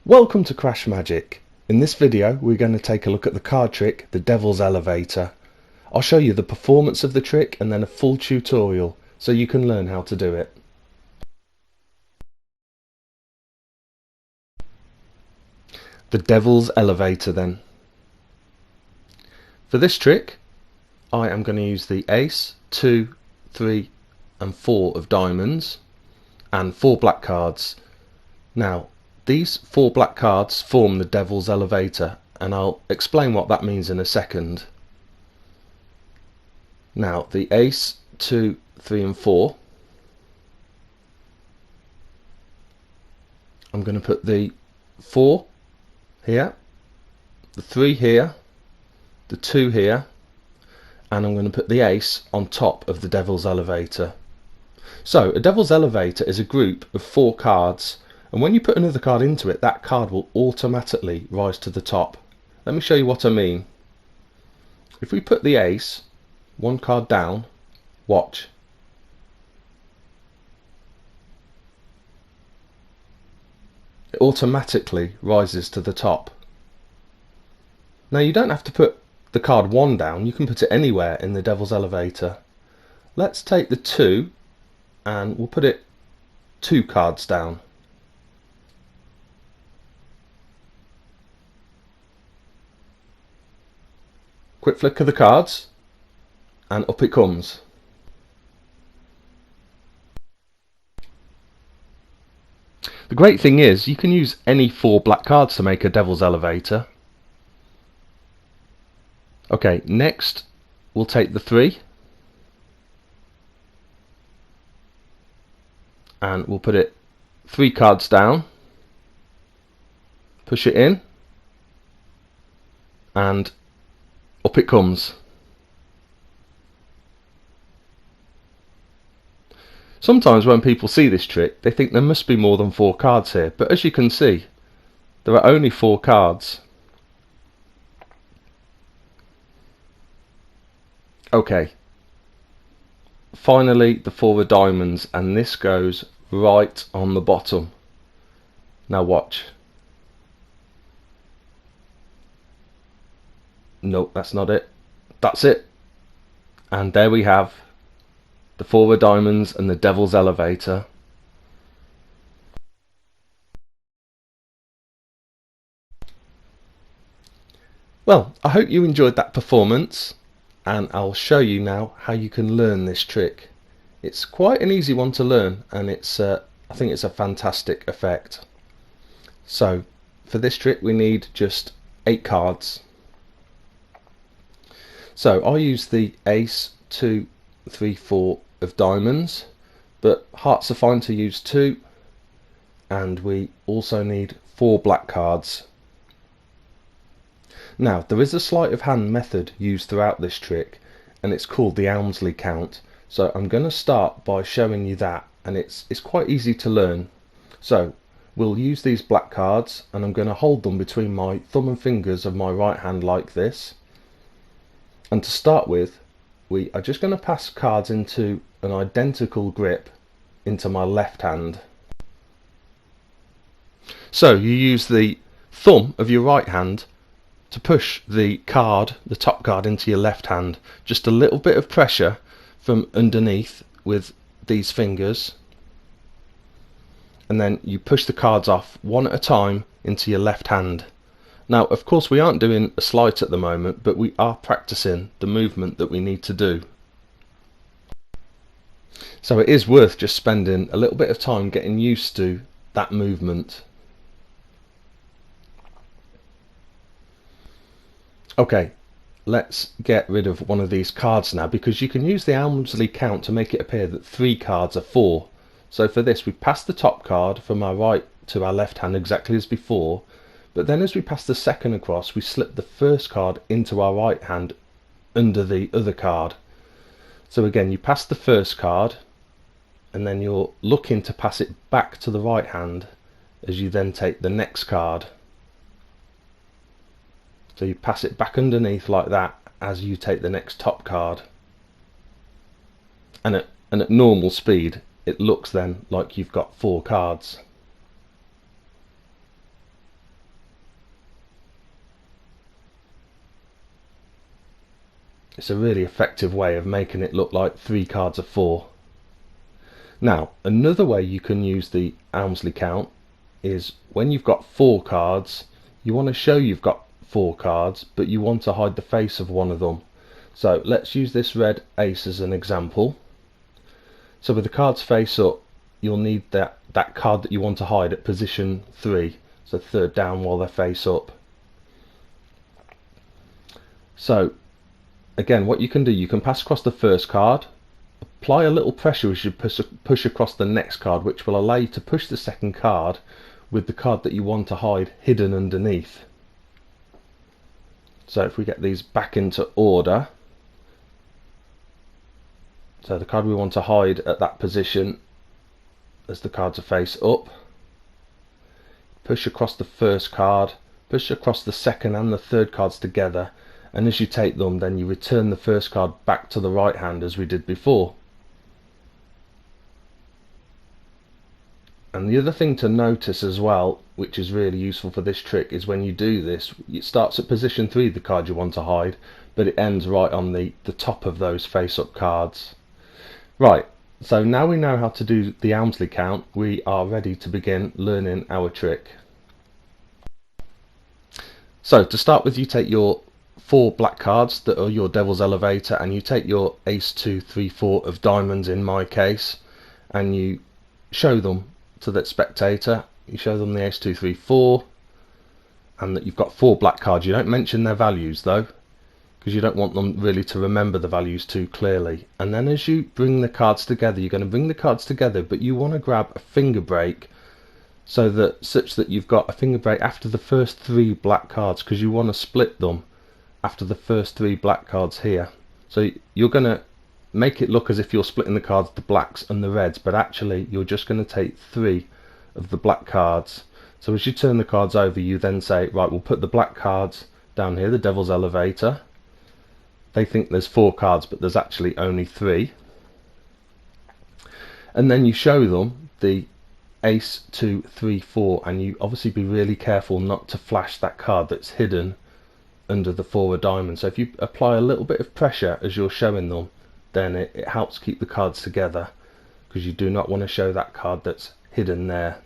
Welcome to CrashMagic. In this video we're going to take a look at the card trick, the Devil's Elevator. I'll show you the performance of the trick and then a full tutorial so you can learn how to do it. The Devil's Elevator then. For this trick I am going to use the Ace, 2, 3 and 4 of diamonds and 4 black cards. Now these 4 black cards form the Devil's Elevator, and I'll explain what that means in a second. Now the Ace, 2, 3 and 4, I'm going to put the 4 here, the 3 here, the 2 here, and I'm going to put the Ace on top of the Devil's Elevator. So a Devil's Elevator is a group of 4 cards, and when you put another card into it, that card will automatically rise to the top. Let me show you what I mean. If we put the Ace 1 card down, watch. It automatically rises to the top. Now you don't have to put the card 1 down, you can put it anywhere in the Devil's Elevator. Let's take the 2 and we'll put it 2 cards down. Quick flick of the cards and up it comes. The great thing is you can use any 4 black cards to make a Devil's Elevator. Okay, next we'll take the 3 and we'll put it 3 cards down, push it in and up it comes. Sometimes when people see this trick they think there must be more than 4 cards here, but as you can see there are only 4 cards. Okay, finally the 4 of diamonds, and this goes right on the bottom. Now watch. Nope, that's not it. That's it. And there we have the 4 of diamonds and the Devil's Elevator. Well, I hope you enjoyed that performance, and I'll show you now how you can learn this trick. It's quite an easy one to learn, and I think it's a fantastic effect. So for this trick we need just 8 cards. So I use the Ace, 2, 3, 4 of diamonds, but hearts are fine to use 2, and we also need 4 black cards. Now there is a sleight of hand method used throughout this trick, and it's called the Elmsley count. So I'm going to start by showing you that, and it's quite easy to learn. So we'll use these black cards and I'm going to hold them between my thumb and fingers of my right hand like this. And to start with, we are just going to pass cards into an identical grip into my left hand. So you use the thumb of your right hand to push the card, the top card, into your left hand. Just a little bit of pressure from underneath with these fingers, and then you push the cards off one at a time into your left hand. Now of course we aren't doing a sleight at the moment, but we are practicing the movement that we need to do. So it is worth just spending a little bit of time getting used to that movement. Okay, let's get rid of one of these cards now, because you can use the Elmsley count to make it appear that 3 cards are 4. So for this we pass the top card from our right to our left hand exactly as before, but then as we pass the second across we slip the first card into our right hand under the other card. So again you pass the first card and then you're looking to pass it back to the right hand as you then take the next card. So you pass it back underneath like that as you take the next top card. And at normal speed it looks then like you've got 4 cards. It's a really effective way of making it look like 3 cards of 4. Now, another way you can use the Elmsley count is when you've got 4 cards, you want to show you've got 4 cards, but you want to hide the face of one of them. So let's use this red ace as an example. So with the cards face up, you'll need that card that you want to hide at position 3, so third down while they're face up. So again, what you can do, you can pass across the first card, apply a little pressure as you push across the next card, which will allow you to push the second card with the card that you want to hide hidden underneath. So if we get these back into order, so the card we want to hide at that position as the cards are face up, push across the first card, push across the second and the third cards together, and as you take them, then you return the first card back to the right hand as we did before. And the other thing to notice as well, which is really useful for this trick, is when you do this, it starts at position 3, the card you want to hide, but it ends right on the top of those face up cards. Right, so now we know how to do the Elmsley count, we are ready to begin learning our trick. So to start with, you take your 4 black cards that are your Devil's Elevator, and you take your ace 2 3 4 of diamonds in my case, and you show them to the spectator. You show them the ace 2 3 4 and that you've got 4 black cards. You don't mention their values though, because you don't want them really to remember the values too clearly. And then as you bring the cards together, you're going to bring the cards together, but you want to grab a finger break such that you've got a finger break after the first 3 black cards, because you want to split them after the first 3 black cards here. So you're going to make it look as if you're splitting the cards, the blacks and the reds, but actually you're just going to take 3 of the black cards. So as you turn the cards over, you then say, right, we'll put the black cards down here, the Devil's Elevator. They think there's 4 cards, but there's actually only 3. And then you show them the ace 2 3 4, and you obviously be really careful not to flash that card that's hidden under the 4 of diamonds. So if you apply a little bit of pressure as you're showing them, then it helps keep the cards together, because you do not want to show that card that's hidden there.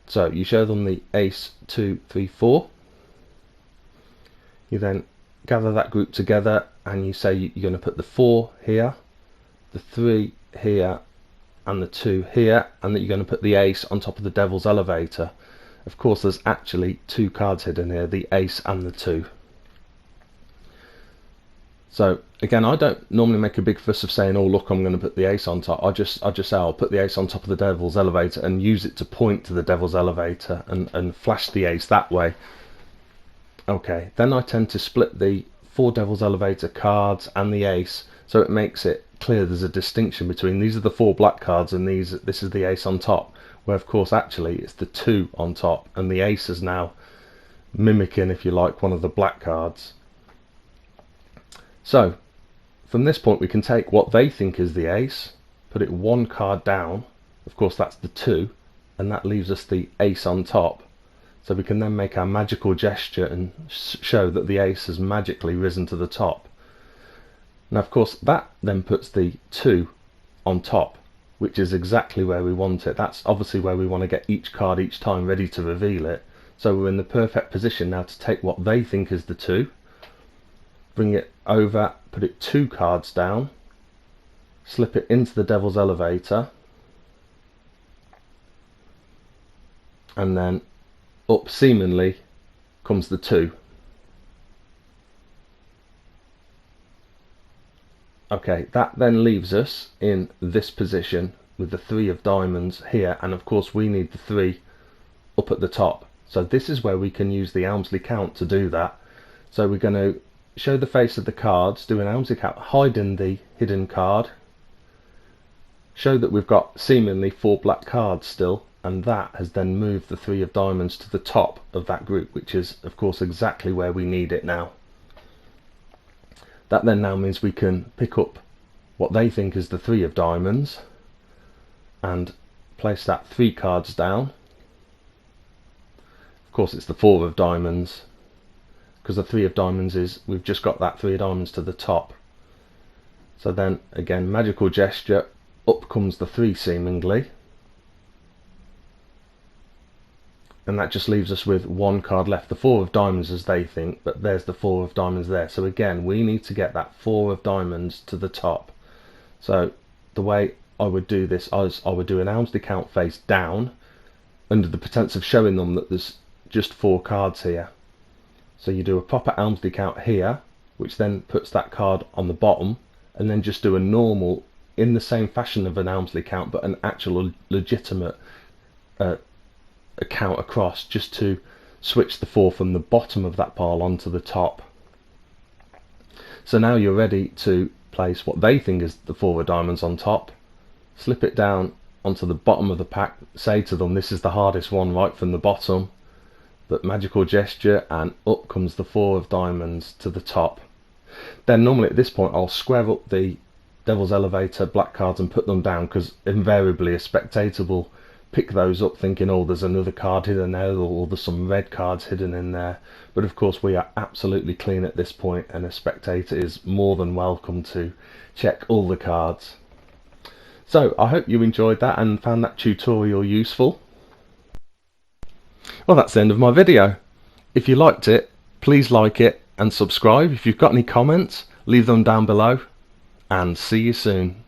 So you show them the ace 2 3 4. You then gather that group together and you say you're going to put the 4 here, the 3 here and the 2 here, and that you're going to put the ace on top of the Devil's Elevator. Of course there's actually 2 cards hidden here, the ace and the 2. So again, I don't normally make a big fuss of saying, oh look, I'm going to put the ace on top. I just say I'll put the ace on top of the Devil's Elevator and use it to point to the Devil's Elevator and flash the ace that way. Okay, then I tend to split the 4 Devil's Elevator cards and the ace, so it makes it clear there's a distinction between these are the 4 black cards and this is the ace on top, where of course actually it's the 2 on top, and the ace is now mimicking, if you like, one of the black cards. So from this point we can take what they think is the ace, put it 1 card down, of course that's the 2, and that leaves us the ace on top. So we can then make our magical gesture and show that the ace has magically risen to the top. Now of course that then puts the 2 on top, which is exactly where we want it. That's obviously where we want to get each card each time ready to reveal it. So we're in the perfect position now to take what they think is the 2, bring it over, put it 2 cards down, slip it into the Devil's Elevator, and then up seemingly comes the 2. Okay, that then leaves us in this position with the 3 of diamonds here, and of course we need the 3 up at the top. So this is where we can use the Elmsley count to do that. So we're going to show the face of the cards, do an Elmsley count, hide in the hidden card, show that we've got seemingly 4 black cards still, and that has then moved the 3 of diamonds to the top of that group, which is of course exactly where we need it now. That then now means we can pick up what they think is the 3 of diamonds and place that 3 cards down. Of course it's the 4 of diamonds. because the 3 of diamonds is, we've just got that 3 of diamonds to the top. So then again, magical gesture, up comes the 3 seemingly, and that just leaves us with 1 card left, the 4 of diamonds as they think, but there's the 4 of diamonds there. So again, we need to get that 4 of diamonds to the top. So the way I would do this is I would do an Elmsley count face down, under the pretense of showing them that there's just 4 cards here. So you do a proper Elmsley count here, which then puts that card on the bottom, and then just do a normal, in the same fashion of an Elmsley count, but an actual legitimate a count across, just to switch the 4 from the bottom of that pile onto the top. So now you're ready to place what they think is the 4 of diamonds on top, slip it down onto the bottom of the pack, say to them this is the hardest one right from the bottom, but magical gesture and up comes the 4 of diamonds to the top. Then normally at this point I'll square up the Devil's Elevator black cards and put them down, because invariably a spectator will pick those up thinking, oh, there's another card hidden there, or there's some red cards hidden in there. But of course we are absolutely clean at this point, and a spectator is more than welcome to check all the cards. So I hope you enjoyed that and found that tutorial useful. Well, that's the end of my video. If you liked it, please like it and subscribe. If you've got any comments, leave them down below, and see you soon.